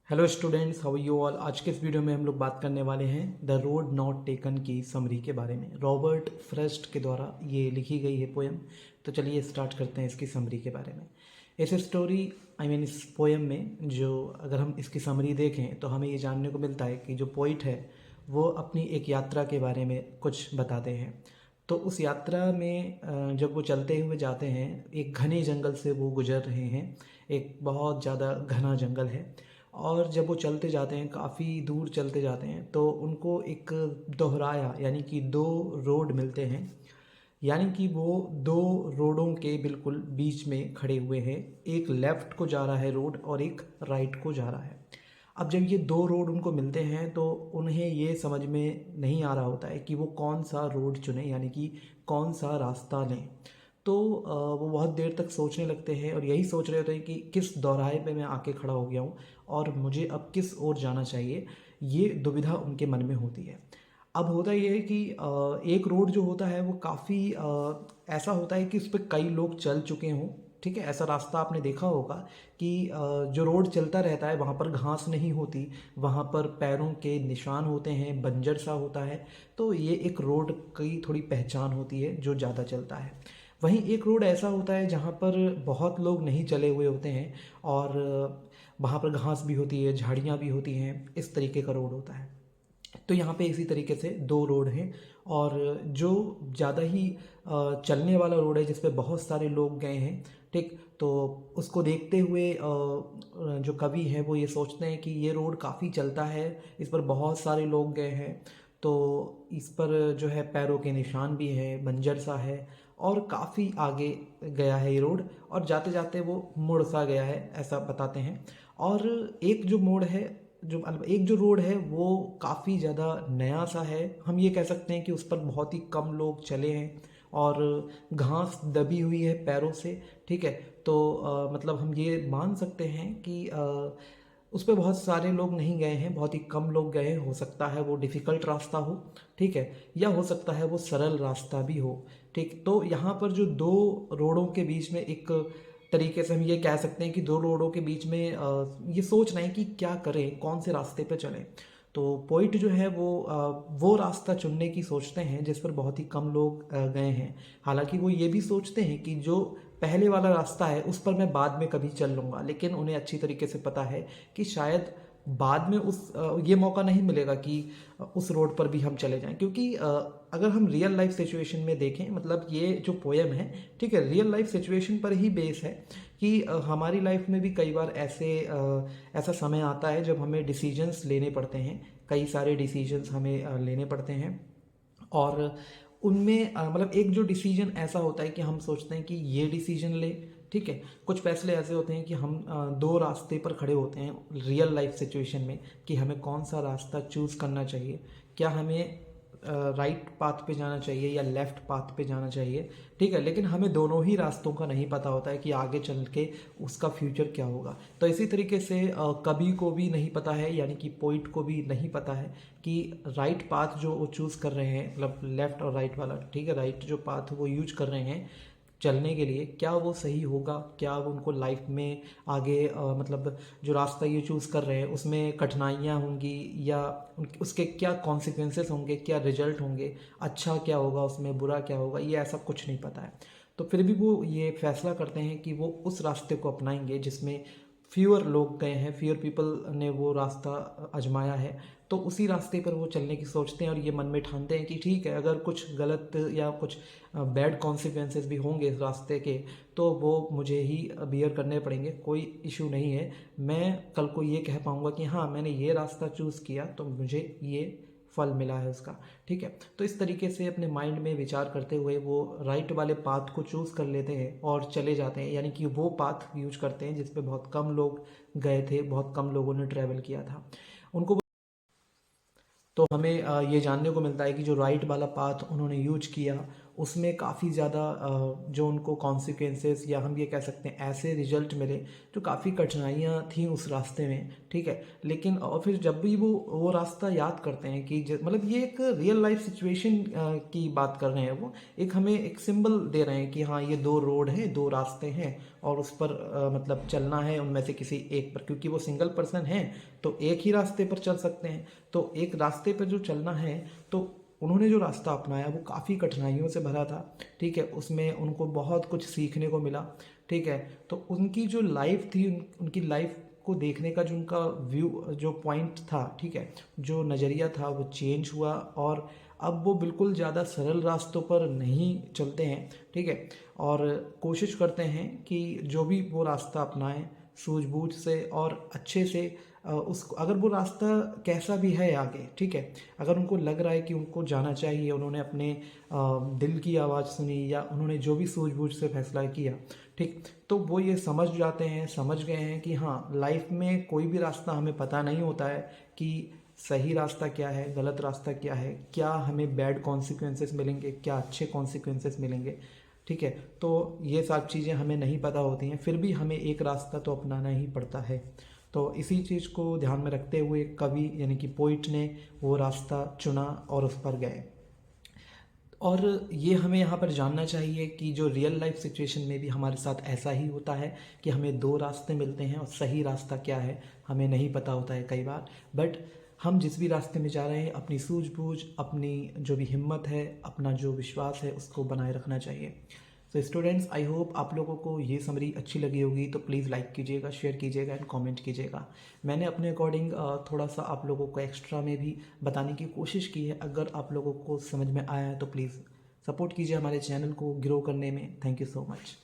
Hello students, how you all. आज के इस वीडियो में हम लोग बात करने वाले हैं द रोड नॉट टेकन की समरी के बारे में। रॉबर्ट फ्रस्ट के द्वारा ये लिखी गई है पोएम। तो चलिए स्टार्ट करते हैं इसकी समरी के बारे में। इस स्टोरी इस पोएम में जो अगर हम इसकी समरी देखें तो हमें ये जानने को मिलता है कि जो पोइट है वो अपनी एक यात्रा के बारे में कुछ बताते हैं। तो उस यात्रा में जब वो चलते हुए जाते हैं, एक घने जंगल से वो गुजर रहे हैं। एक बहुत ज़्यादा घना जंगल है और जब वो चलते जाते हैं, काफ़ी दूर चलते जाते हैं, तो उनको एक दोहराया यानी कि दो रोड मिलते हैं। यानी कि वो दो रोडों के बिल्कुल बीच में खड़े हुए हैं। एक लेफ़्ट को जा रहा है रोड और एक राइट को जा रहा है। अब जब ये दो रोड उनको मिलते हैं तो उन्हें ये समझ में नहीं आ रहा होता है कि वो कौन सा रोड चुने, यानी कि कौन सा रास्ता लें। तो वो बहुत देर तक सोचने लगते हैं और यही सोच रहे होते हैं कि किस दौराहे पे मैं आके खड़ा हो गया हूँ और मुझे अब किस ओर जाना चाहिए। ये दुविधा उनके मन में होती है। अब होता ये है कि एक रोड जो होता है वो काफ़ी ऐसा होता है कि उस पर कई लोग चल चुके हों। ठीक है, ऐसा रास्ता आपने देखा होगा कि जो रोड चलता रहता है वहाँ पर घास नहीं होती, वहाँ पर पैरों के निशान होते हैं, बंजर सा होता है। तो ये एक रोड की थोड़ी पहचान होती है जो ज़्यादा चलता है। वहीं एक रोड ऐसा होता है जहाँ पर बहुत लोग नहीं चले हुए होते हैं और वहाँ पर घास भी होती है, झाड़ियाँ भी होती हैं। इस तरीके का रोड होता है। तो यहाँ पे इसी तरीके से दो रोड हैं और जो ज़्यादा ही चलने वाला रोड है जिस पे बहुत सारे लोग गए हैं। ठीक, तो उसको देखते हुए जो कवि हैं वो ये सोचते हैं कि ये रोड काफ़ी चलता है, इस पर बहुत सारे लोग गए हैं। तो इस पर जो है पैरों के निशान भी हैं, बंजर सा है और काफ़ी आगे गया है ये रोड और जाते जाते वो मुड़ सा गया है, ऐसा बताते हैं। और एक जो मोड़ है, जो मतलब एक जो रोड है वो काफ़ी ज़्यादा नया सा है। हम ये कह सकते हैं कि उस पर बहुत ही कम लोग चले हैं और घास दबी हुई है पैरों से। ठीक है, तो मतलब हम ये मान सकते हैं कि उस पर बहुत सारे लोग नहीं गए हैं, बहुत ही कम लोग गए हैं। हो सकता है वो डिफ़िकल्ट रास्ता हो, ठीक है, या हो सकता है वो सरल रास्ता भी हो। ठीक, तो यहाँ पर जो दो रोडों के बीच में एक तरीके से हम ये कह सकते हैं कि दो रोडों के बीच में ये सोच रहे हैं कि क्या करें, कौन से रास्ते पे चलें। तो पोइट जो है वो रास्ता चुनने की सोचते हैं जिस पर बहुत ही कम लोग गए हैं। हालांकि वो ये भी सोचते हैं कि जो पहले वाला रास्ता है उस पर मैं बाद में कभी चल लूँगा, लेकिन उन्हें अच्छी तरीके से पता है कि शायद बाद में ये मौका नहीं मिलेगा कि उस रोड पर भी हम चले जाएं। क्योंकि अगर हम रियल लाइफ सिचुएशन में देखें, मतलब ये जो पोएम है, ठीक है, रियल लाइफ सिचुएशन पर ही बेस है कि हमारी लाइफ में भी कई बार ऐसा समय आता है जब हमें डिसीजंस लेने पड़ते हैं। कई सारे डिसीजंस हमें लेने पड़ते हैं और उनमें मतलब एक जो डिसीजन ऐसा होता है कि हम सोचते हैं कि ये डिसीजन ले। ठीक है, कुछ फैसले ऐसे होते हैं कि हम दो रास्ते पर खड़े होते हैं रियल लाइफ सिचुएशन में कि हमें कौन सा रास्ता चूज़ करना चाहिए। क्या हमें राइट पाथ पे जाना चाहिए या लेफ़्ट पाथ पे जाना चाहिए। ठीक है, लेकिन हमें दोनों ही रास्तों का नहीं पता होता है कि आगे चल के उसका फ्यूचर क्या होगा। तो इसी तरीके से कवि को भी नहीं पता है, यानी कि पोइट को भी नहीं पता है कि राइट पाथ जो वो चूज़ कर रहे हैं, मतलब लेफ़्ट और राइट वाला, ठीक है, राइट जो पाथ वो यूज कर रहे हैं चलने के लिए, क्या वो सही होगा, क्या वो उनको लाइफ में आगे मतलब जो रास्ता ये चूज़ कर रहे हैं उसमें कठिनाइयाँ होंगी या उसके क्या कॉन्सिक्वेंसेस होंगे, क्या रिजल्ट होंगे, अच्छा क्या होगा उसमें, बुरा क्या होगा, ये ऐसा कुछ नहीं पता है। तो फिर भी वो ये फैसला करते हैं कि वो उस रास्ते को अपनाएंगे जिसमें फ्यूअर लोग गए हैं, फ्यूअर पीपल ने वो रास्ता आजमाया है। तो उसी रास्ते पर वो चलने की सोचते हैं और ये मन में ठानते हैं कि ठीक है, अगर कुछ गलत या कुछ बैड कॉन्सिक्वेंसेस भी होंगे इस रास्ते के तो वो मुझे ही बियर करने पड़ेंगे, कोई इशू नहीं है। मैं कल को ये कह पाऊँगा कि हाँ, मैंने ये रास्ता चूज़ किया तो मुझे ये फल मिला है उसका। ठीक है, तो इस तरीके से अपने माइंड में विचार करते हुए वो राइट वाले पाथ को चूज़ कर लेते हैं और चले जाते हैं, यानी कि वो पाथ यूज करते हैं जिस पे बहुत कम लोग गए थे, बहुत कम लोगों ने ट्रैवल किया था। उनको तो हमें ये जानने को मिलता है कि जो राइट वाला पाथ उन्होंने यूज किया उसमें काफ़ी ज़्यादा जो उनको कॉन्सिक्वेंसेस या हम ये कह सकते हैं ऐसे रिजल्ट मिले जो काफ़ी कठिनाइयाँ थी उस रास्ते में, ठीक है। लेकिन और फिर जब भी वो रास्ता याद करते हैं कि मतलब ये एक रियल लाइफ सिचुएशन की बात कर रहे हैं, वो एक हमें एक सिंबल दे रहे हैं कि हाँ ये दो रोड हैं, दो रास्ते हैं और उस पर मतलब चलना है उनमें से किसी एक पर, क्योंकि वो सिंगल पर्सन हैं तो एक ही रास्ते पर चल सकते हैं। तो एक रास्ते पर जो चलना है, तो उन्होंने जो रास्ता अपनाया वो काफ़ी कठिनाइयों से भरा था, ठीक है। उसमें उनको बहुत कुछ सीखने को मिला, ठीक है। तो उनकी जो लाइफ थी, उनकी लाइफ को देखने का जो उनका व्यू, जो पॉइंट था, ठीक है, जो नज़रिया था वो चेंज हुआ और अब वो बिल्कुल ज़्यादा सरल रास्तों पर नहीं चलते हैं, ठीक है। और कोशिश करते हैं कि जो भी वो रास्ता अपनाएं सूझबूझ से और अच्छे से उसको, अगर वो रास्ता कैसा भी है आगे, ठीक है, अगर उनको लग रहा है कि उनको जाना चाहिए, उन्होंने अपने दिल की आवाज़ सुनी या उन्होंने जो भी सूझबूझ से फैसला किया, ठीक, तो वो ये समझ गए हैं कि हाँ लाइफ में कोई भी रास्ता हमें पता नहीं होता है कि सही रास्ता क्या है, गलत रास्ता क्या है, क्या हमें बैड कॉन्सिक्वेंसेस मिलेंगे, क्या अच्छे कॉन्सिक्वेंसेस मिलेंगे, ठीक है। तो ये सब चीज़ें हमें नहीं पता होती हैं, फिर भी हमें एक रास्ता तो अपनाना ही पड़ता है। तो इसी चीज़ को ध्यान में रखते हुए कवि यानी कि पोइट ने वो रास्ता चुना और उस पर गए। और ये हमें यहाँ पर जानना चाहिए कि जो रियल लाइफ सिचुएशन में भी हमारे साथ ऐसा ही होता है कि हमें दो रास्ते मिलते हैं और सही रास्ता क्या है हमें नहीं पता होता है कई बार। बट हम जिस भी रास्ते में जा रहे हैं अपनी सूझबूझ, अपनी जो भी हिम्मत है, अपना जो विश्वास है उसको बनाए रखना चाहिए। तो स्टूडेंट्स, आई होप आप लोगों को ये समरी अच्छी लगी होगी, तो प्लीज़ लाइक कीजिएगा, शेयर कीजिएगा एंड कमेंट कीजिएगा। मैंने अपने अकॉर्डिंग थोड़ा सा आप लोगों को एक्स्ट्रा में भी बताने की कोशिश की है। अगर आप लोगों को समझ में आया है तो प्लीज़ सपोर्ट कीजिए हमारे चैनल को ग्रो करने में। Thank you so much.